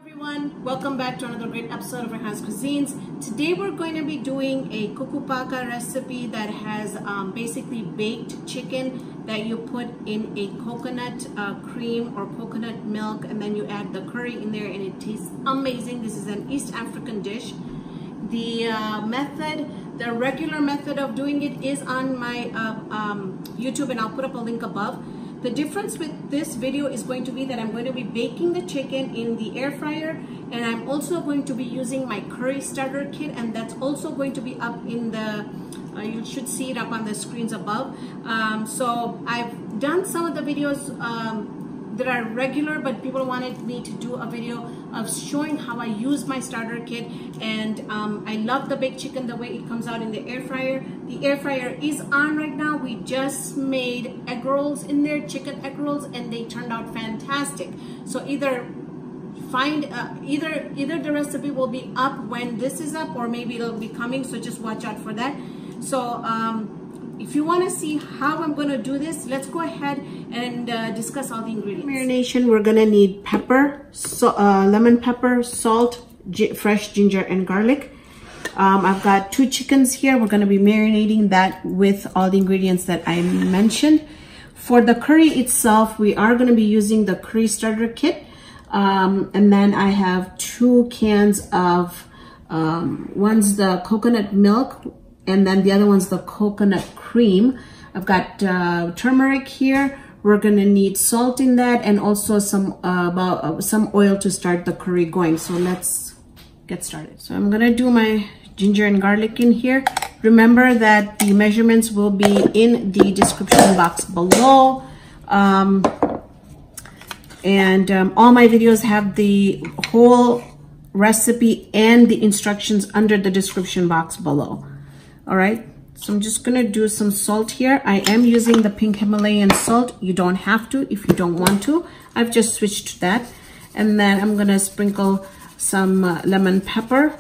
Everyone, welcome back to another great episode of Raihanascuisines. Today we're going to be doing a Kuku Paka recipe that has basically baked chicken that you put in a coconut cream or coconut milk, and then you add the curry in there and it tastes amazing. This is an East African dish. The regular method of doing it is on my YouTube, and I'll put up a link above. The difference with this video is going to be that I'm going to be baking the chicken in the air fryer, and I'm also going to be using my curry starter kit, and that's also going to be up in the, you should see it up on the screens above. So I've done some of the videos that are regular, but people wanted me to do a video of showing how I use my starter kit, and I love the baked chicken the way it comes out in the air fryer. The air fryer is on right now. We just made egg rolls in there, chicken egg rolls, and they turned out fantastic. So either the recipe will be up when this is up, or maybe it'll be coming, so just watch out for that. So if you want to see how I'm going to do this, let's go ahead and discuss all the ingredients. Marination, we're going to need pepper, lemon pepper, salt, fresh ginger, and garlic. I've got 2 chickens here. We're going to be marinating that with all the ingredients that I mentioned. For the curry itself, we are going to be using the curry starter kit. And then I have 2 cans of, one's the coconut milk, and then the other one's the coconut cream. I've got turmeric here. We're gonna need salt in that, and also some oil to start the curry going. So let's get started. So I'm gonna do my ginger and garlic in here. Remember that the measurements will be in the description box below. All my videos have the whole recipe and the instructions under the description box below. All right, so I'm just gonna do some salt here. I am using the pink Himalayan salt. You don't have to if you don't want to. I've just switched to that. And then I'm gonna sprinkle some lemon pepper,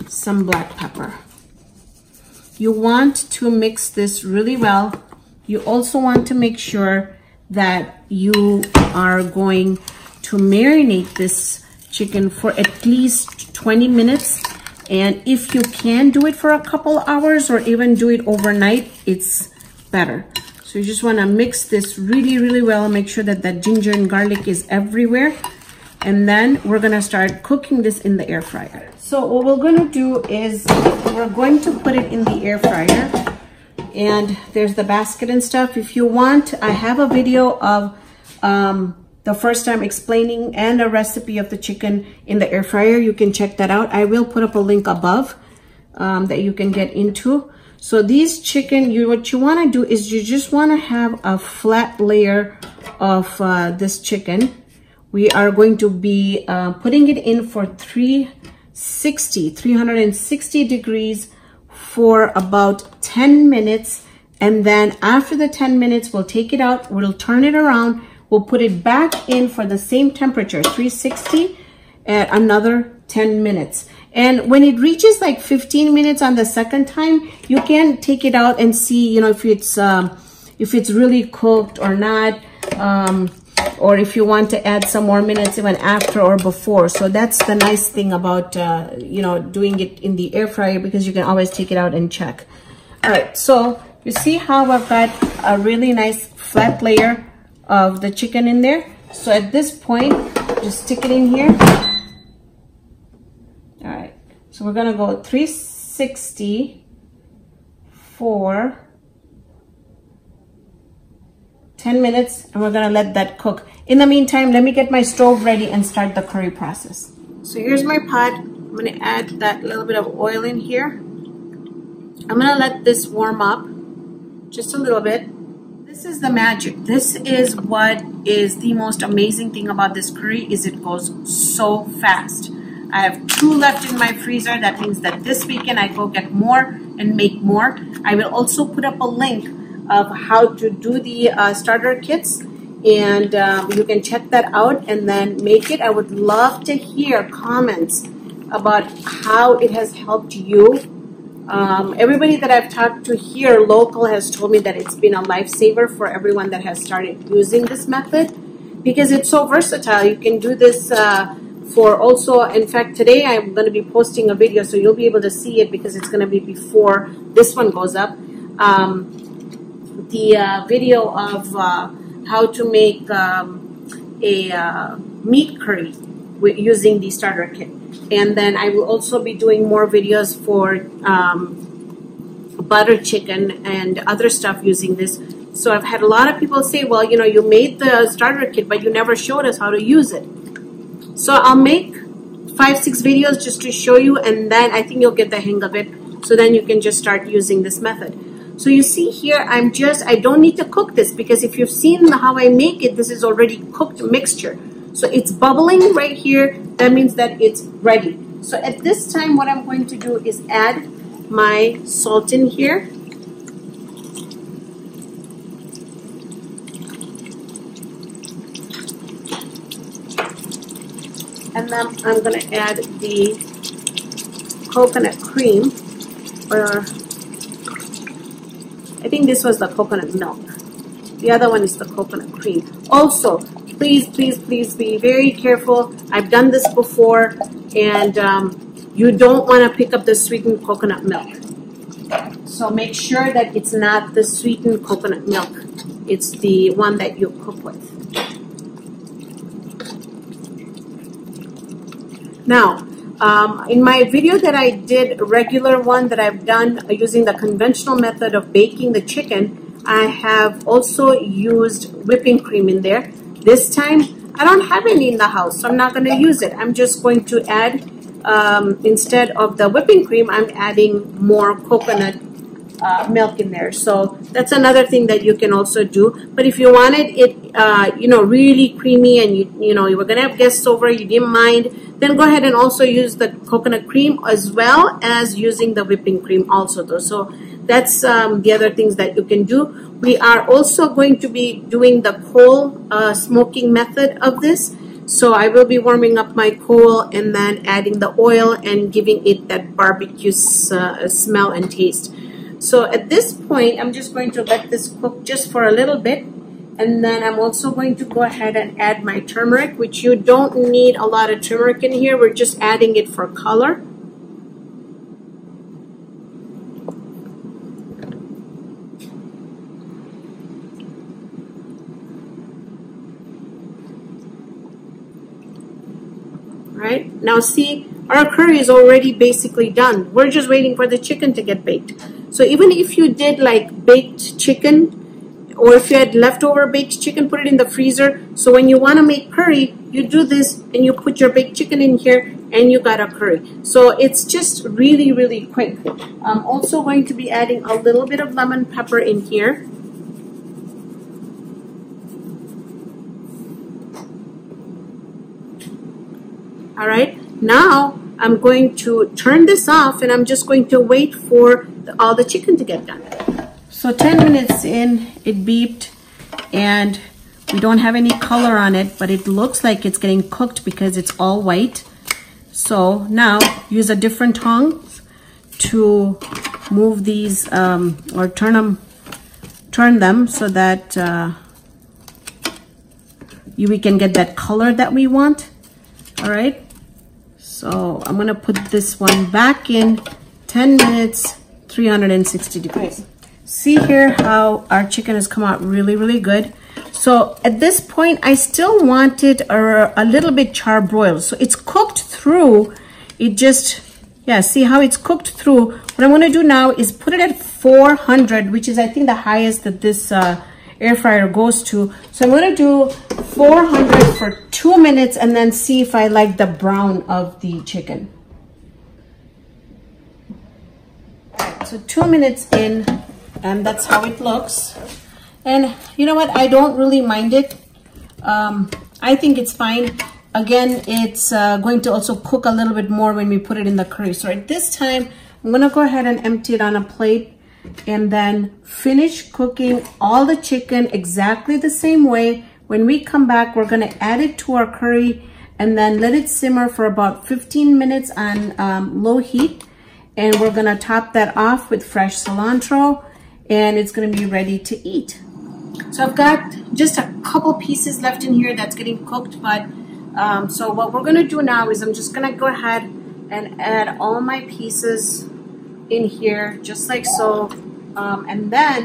some black pepper. You want to mix this really well. You also want to make sure that you are going to marinate this chicken for at least 20 minutes. And if you can do it for a couple hours or even do it overnight, it's better. So you just want to mix this really, really well and make sure that that ginger and garlic is everywhere. And then we're going to start cooking this in the air fryer. So what we're going to do is we're going to put it in the air fryer. And there's the basket and stuff. If you want, I have a video of the first time explaining and a recipe of the chicken in the air fryer. You can check that out. I will put up a link above that you can get into. So these chicken, what you want to do is you just want to have a flat layer of this chicken. We are going to be putting it in for 360 degrees for about 10 minutes. And then after the 10 minutes, we'll take it out, we'll turn it around, we'll put it back in for the same temperature, 360, at another 10 minutes. And when it reaches like 15 minutes on the second time, you can take it out and see, you know, if it's really cooked or not, or if you want to add some more minutes even after or before. So that's the nice thing about, you know, doing it in the air fryer, because you can always take it out and check. All right, so you see how I've got a really nice flat layer of the chicken in there. So at this point, just stick it in here. All right, so we're gonna go 360 for 10 minutes, and we're gonna let that cook. In the meantime, let me get my stove ready and start the curry process. So here's my pot. I'm gonna add that little bit of oil in here. I'm gonna let this warm up just a little bit. This is the magic. This is what is the most amazing thing about this curry, is it goes so fast. I have 2 left in my freezer. That means that this weekend I go get more and make more. I will also put up a link of how to do the starter kits, and you can check that out and then make it. I would love to hear comments about how it has helped you Everybody that I've talked to here local has told me that it's been a lifesaver for everyone that has started using this method because it's so versatile. You can do this for also, in fact, today I'm going to be posting a video, so you'll be able to see it because it's going to be before this one goes up. The video of how to make a meat curry using the starter kit. And then I will also be doing more videos for butter chicken and other stuff using this. So I've had a lot of people say, well, you know, you made the starter kit, but you never showed us how to use it. So I'll make 5-6 videos just to show you, and then I think you'll get the hang of it. So then you can just start using this method. So you see here, I don't need to cook this because if you've seen how I make it, this is already cooked mixture. So it's bubbling right here. That means that it's ready. So at this time, what I'm going to do is add my salt in here. And then I'm going to add the coconut cream, or I think this was the coconut milk. The other one is the coconut cream. Also, please, please, please be very careful. I've done this before, and you don't want to pick up the sweetened coconut milk. So make sure that it's not the sweetened coconut milk. It's the one that you cook with. Now, in my video that I did, regular one that I've done using the conventional method of baking the chicken, I have also used whipping cream in there. This time, I don't have any in the house, so I'm not going to use it. I'm just going to add, instead of the whipping cream, I'm adding more coconut milk in there. So that's another thing that you can also do. But if you wanted it, you know, really creamy, and you know, you were going to have guests over, you didn't mind, then go ahead and also use the coconut cream as well as using the whipping cream also though. So that's the other things that you can do. We are also going to be doing the coal smoking method of this. So I will be warming up my coal and then adding the oil and giving it that barbecue smell and taste. So at this point, I'm just going to let this cook just for a little bit. And then I'm also going to go ahead and add my turmeric, which you don't need a lot of turmeric in here. We're just adding it for color. Right? Now see, our curry is already basically done. We're just waiting for the chicken to get baked. So even if you did like baked chicken, or if you had leftover baked chicken, put it in the freezer. So when you want to make curry, you do this and you put your baked chicken in here and you got a curry. So it's just really, really quick. I'm also going to be adding a little bit of lemon pepper in here. All right, now I'm going to turn this off and I'm just going to wait for all the chicken to get done. So 10 minutes in, it beeped, and we don't have any color on it, but it looks like it's getting cooked because it's all white. So now use a different tongs to move these or turn them so that we can get that color that we want. All right. So I'm gonna put this one back in 10 minutes, 360 degrees. See here how our chicken has come out really, really good. So at this point, I still want it a little bit charbroiled. So it's cooked through. It just, yeah, see how it's cooked through. What I'm going to do now is put it at 400, which is I think the highest that this air fryer goes to. So I'm going to do 400 for 2 minutes and then see if I like the brown of the chicken. All right, so 2 minutes in. And that's how it looks. And you know what? I don't really mind it. I think it's fine. Again, it's going to also cook a little bit more when we put it in the curry. So at this time, I'm going to go ahead and empty it on a plate and then finish cooking all the chicken exactly the same way. When we come back, we're going to add it to our curry and then let it simmer for about 15 minutes on low heat. And we're gonna top that off with fresh cilantro, and it's gonna be ready to eat. So I've got just a couple pieces left in here that's getting cooked, but so what we're gonna do now is I'm just gonna go ahead and add all my pieces in here, just like so. And then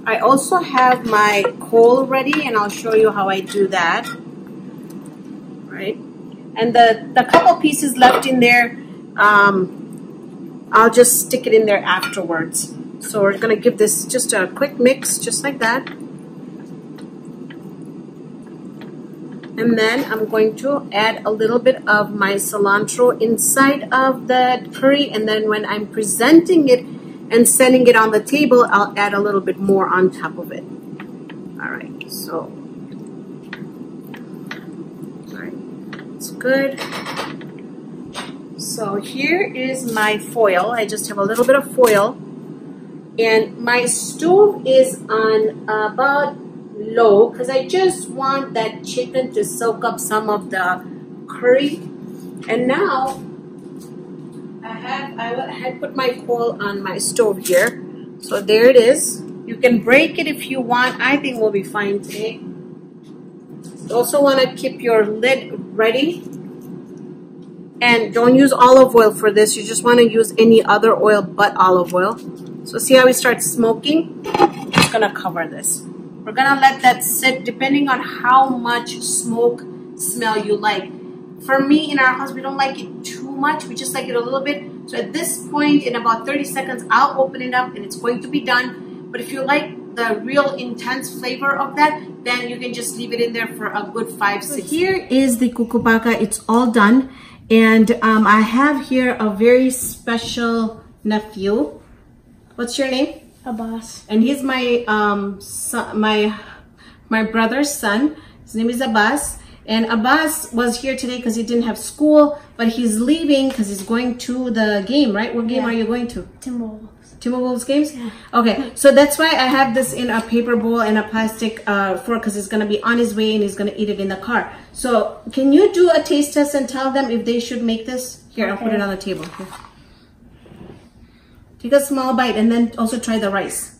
I also have my coal ready, and I'll show you how I do that. Right? And the couple pieces left in there, I'll just stick it in there afterwards. So we're gonna give this just a quick mix, just like that. And then I'm going to add a little bit of my cilantro inside of the curry, and then when I'm presenting it and setting it on the table, I'll add a little bit more on top of it. All right, so, all right, it's good. So here is my foil. I just have a little bit of foil, and my stove is on about low because I just want that chicken to soak up some of the curry. And now I had put my coal on my stove here, so there it is. You can break it if you want. I think we'll be fine today. You also want to keep your lid ready, and don't use olive oil for this. You just want to use any other oil but olive oil. So see how we start smoking? I'm just gonna cover this. We're gonna let that sit depending on how much smoke smell you like. For me, in our house, we don't like it too much. We just like it a little bit. So at this point, in about 30 seconds, I'll open it up and it's going to be done. But if you like the real intense flavor of that, then you can just leave it in there for a good 5-6. So here is the Kuku Paka. It's all done. And I have here a very special nephew. What's your name? Abbas. And he's my son, my brother's son. His name is Abbas. And Abbas was here today because he didn't have school, but he's leaving because he's going to the game, right? What game are you going to? Timberwolves. Timberwolves games? Yeah. Okay, so that's why I have this in a paper bowl and a plastic fork, because he's going to be on his way and he's going to eat it in the car. So can you do a taste test and tell them if they should make this? Here, okay. I'll put it on the table. Here. Take a small bite and then also try the rice.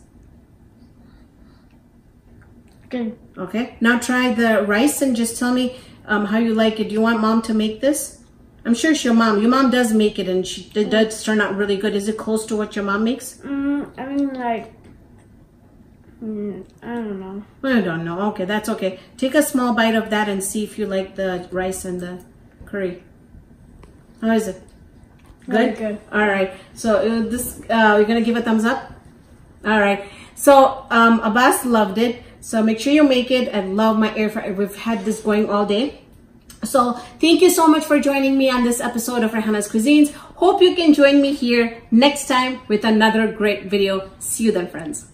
Good. Okay, now try the rice and just tell me how you like it. Do you want mom to make this? I'm sure it's your mom. Your mom does make it and it does turn out really good. Is it close to what your mom makes? I mean, like, I don't know. I don't know. Okay, that's okay. Take a small bite of that and see if you like the rice and the curry. How is it? Good? Good. All right. So you're going to give a thumbs up? All right. So Abbas loved it. So make sure you make it. I love my air fryer. We've had this going all day. So thank you so much for joining me on this episode of Raihana's Cuisines. Hope you can join me here next time with another great video. See you then, friends.